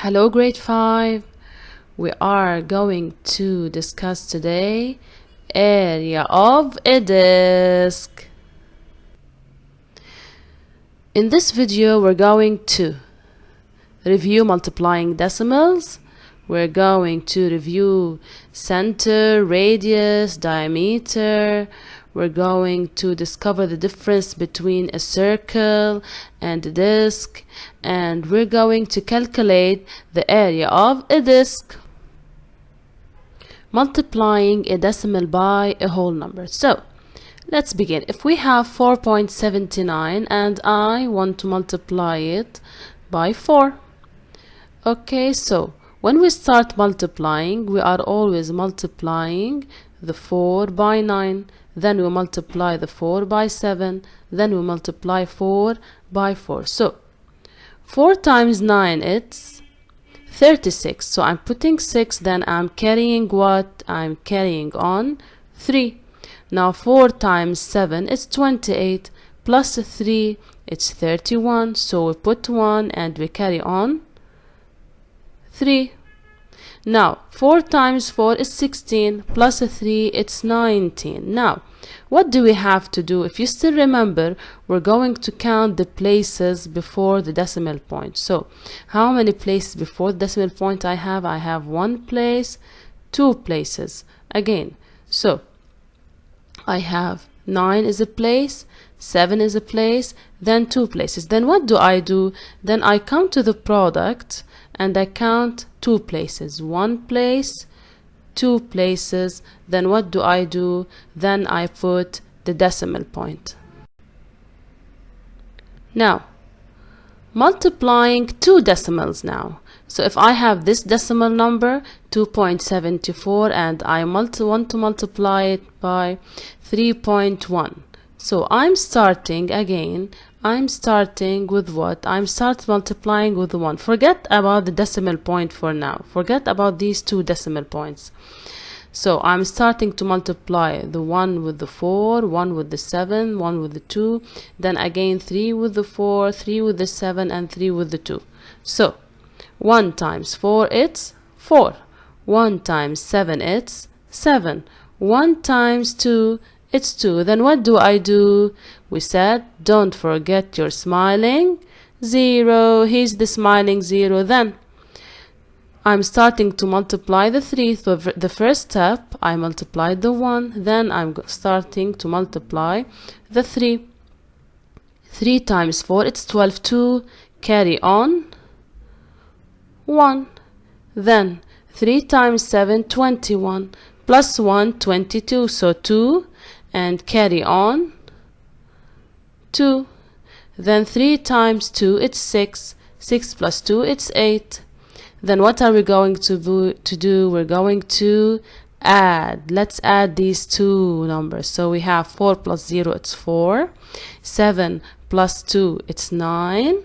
Hello grade 5. We are going to discuss today area of a disk. In this video we're going to review multiplying decimals. We're going to review center, radius, diameter. We're going to discover the difference between a circle and a disk, and we're going to calculate the area of a disk multiplying a decimal by a whole number. So let's begin. If we have 4.79 and I want to multiply it by 4, okay, so when we start multiplying, we are always multiplying the 4 by 9, then we multiply the 4 by 7, then we multiply 4 by 4. So 4 times 9, it's 36. So I'm putting 6, then I'm carrying what? I'm carrying on 3. Now 4 times 7 is 28, plus 3, it's 31. So we put 1 and we carry on 3. Now 4 times 4 is 16, plus 3, it's 19. Now what do we have to do? If you still remember, we're going to count the places before the decimal point. So how many places before the decimal point I have? I have 1 place, 2 places again. So I have 9 is a place, 7 is a place, then 2 places. Then what do? Then I come to the product and I count 2 places, 1 place, 2 places. Then what do? Then I put the decimal point. Now multiplying 2 decimals now. So if I have this decimal number 2.74 and I want to multiply it by 3.1, so I'm starting again. I'm starting with what? I'm start multiplying with 1. Forget about the decimal point for now. Forget about these 2 decimal points. So I'm starting to multiply the 1 with the 4, 1 with the 7, 1 with the 2, then again 3 with the 4, 3 with the 7, and 3 with the 2. So 1 times 4, it's 4. 1 times 7, it's 7. 1 times 2, it's 2. Then what do? We said don't forget your smiling 0. Here's the smiling 0. Then I'm starting to multiply the 3. So the first step, I multiplied the 1. Then I'm starting to multiply the 3. 3 times 4, it's 12. 2, carry on 1. Then 3 times 7, 21. Plus 1, 22. So 2 and carry on 2. Then 3 times 2, it's 6. 6 plus 2, it's 8. Then what are we going to do? We're going to add. Let's add these 2 numbers. So we have 4 plus 0, it's 4. 7 plus 2, it's 9.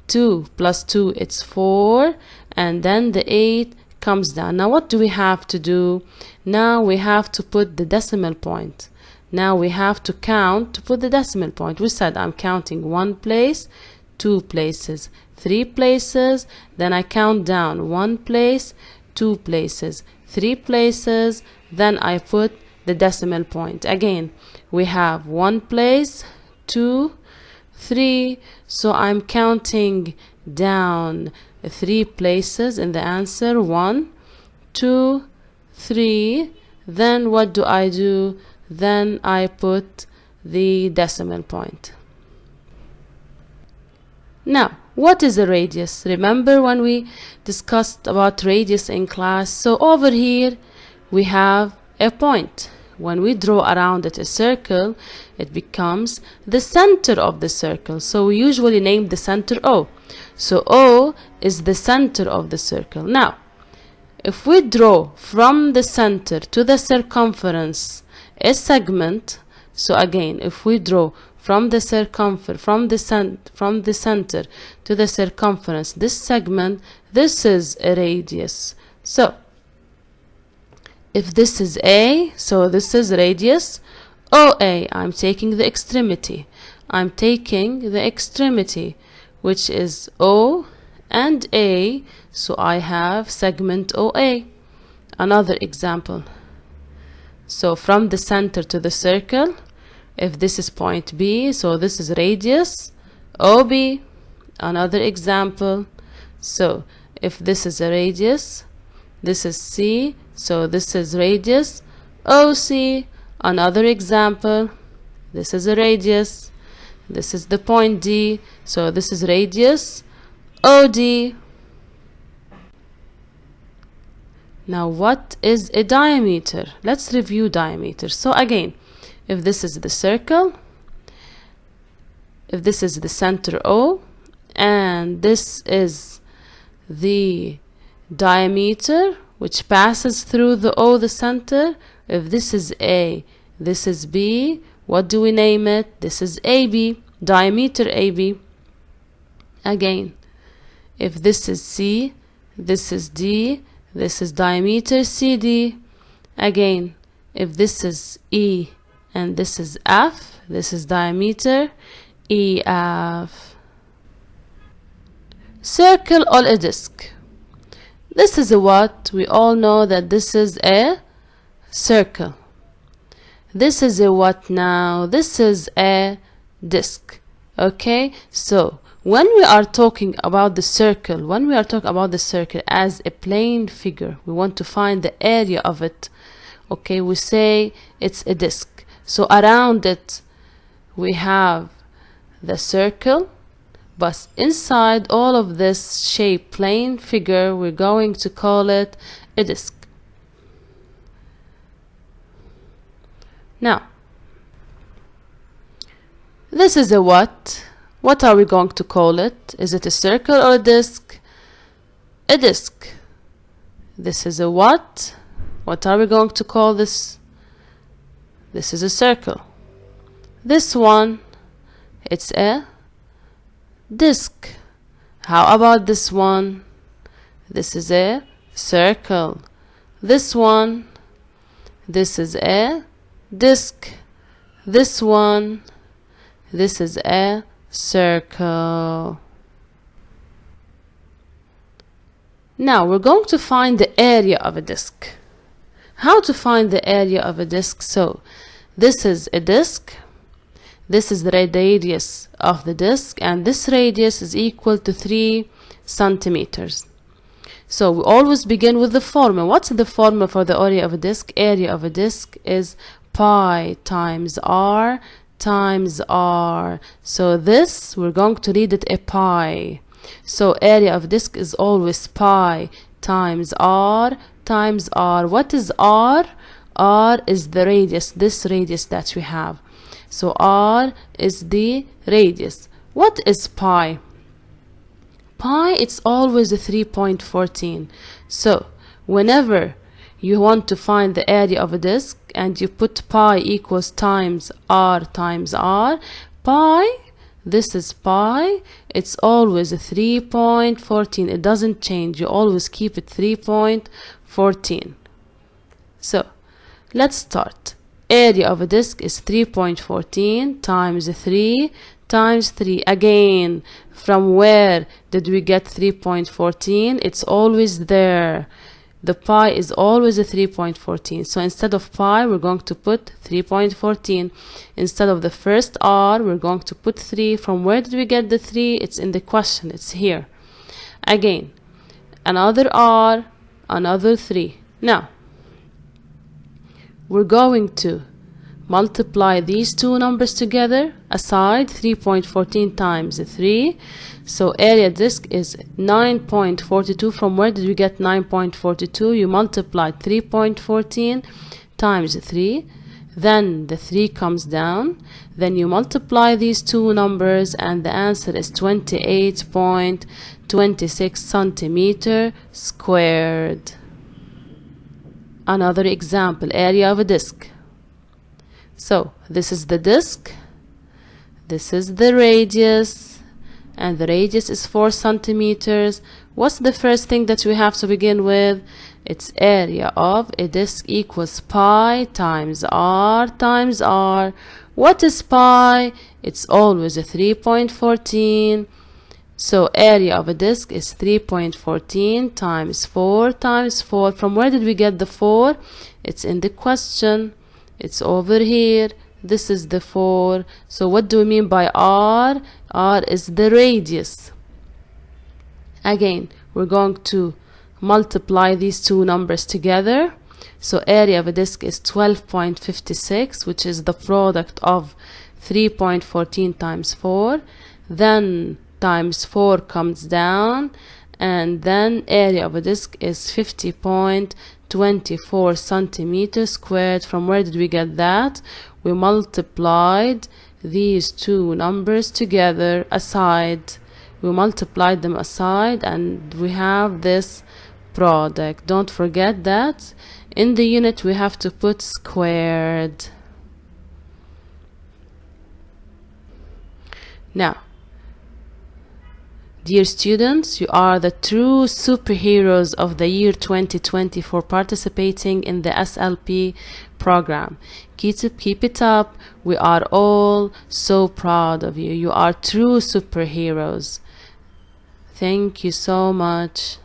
2 plus 2, it's 4. And then the 8 comes down. Now what do we have to do? Now we have to put the decimal point. Now we have to count to put the decimal point. We said I'm counting 1 place, 2 places, 3 places. Then I count down 1 place, 2 places, 3 places. Then I put the decimal point. Again, we have 1 place, 2, 3. So I'm counting down 3 places in the answer. 1, 2, 3. Then what do? Then I put the decimal point. Now what is a radius? Remember when we discussed about radius in class? So over here we have a point. When we draw around it a circle, it becomes the center of the circle. So we usually name the center O. So O is the center of the circle. Now if we draw from the center to the circumference a segment, so again if we draw from the circumference, from the center to the circumference, this segment, this is a radius. So if this is A, so this is radius OA. I'm taking the extremity. I'm taking the extremity, which is O and A, so I have segment OA. Another example. So from the center to the circle, if this is point B, so this is radius OB. Another example. So if this is a radius, this is C, so this is radius OC. Another example. This is a radius. This is the point D, so this is radius OD. Now what is a diameter? Let's review diameter. So again, if this is the circle, if this is the center O, and this is the diameter which passes through the O, the center, if this is A, this is B, what do we name it? This is AB, diameter AB. Again, if this is C, this is D, this is diameter CD. Again, if this is E and this is F, this is diameter EF. Circle or a disc. This is a what? We all know that this is a circle. This is a what now? This is a disc. Okay, so when we are talking about the circle, as a plane figure, we want to find the area of it. Okay, we say it's a disc. So around it we have the circle, but inside all of this shape plane figure, we're going to call it a disc. Now, this is a what? What are we going to call it? Is it a circle or a disc? A disc. This is a what? What are we going to call this? This is a circle. This one, it's a disc. How about this one? This is a circle. This one, this is a disc. This one, this is a circle. Now we're going to find the area of a disc. How to find the area of a disc? So this is a disc, this is the radius of the disc, and this radius is equal to 3 centimeters. So we always begin with the formula. What's the formula for the area of a disc? Area of a disc is pi times r times r. So this, we're going to read it a pi. So area of disc is always pi times r times r. What is r? R is the radius, this radius that we have. So r is the radius. What is pi? Pi, it's always a 3.14. So whenever you want to find the area of a disc and you put pi equals times r, pi, this is pi, it's always a 3.14. It doesn't change, you always keep it 3.14. So let's start. Area of a disc is 3.14 times 3 times 3. Again, from where did we get 3.14? It's always there. The pi is always a 3.14. So instead of pi, we're going to put 3.14. Instead of the first r, we're going to put 3. From where did we get the 3? It's in the question. It's here. Again, another r, another 3. Now, we're going to multiply these two numbers together. Aside, 3.14 times 3. So area disc is 9.42. From where did we get 9.42? You multiply 3.14 times 3. Then the 3 comes down. Then you multiply these two numbers and the answer is 28.26 centimeter squared. Another example, area of a disc. So this is the disc, this is the radius, and the radius is 4 centimeters. What's the first thing that we have to begin with? It's area of a disc equals pi times r times r. What is pi? It's always a 3.14. So area of a disk is 3.14 times 4 times 4. From where did we get the 4? It's in the question. It's over here. This is the 4. So what do we mean by R? R is the radius. Again, we're going to multiply these two numbers together. So area of a disk is 12.56, which is the product of 3.14 times 4. Then times 4 comes down, and then area of a disk is 50.24 centimeters squared. From where did we get that? We multiplied these two numbers together aside. We multiplied them aside, and we have this product. Don't forget that in the unit we have to put squared. Now, dear students, you are the true superheroes of the year 2020 for participating in the SLP program. Keep it up. We are all so proud of you. You are true superheroes. Thank you so much.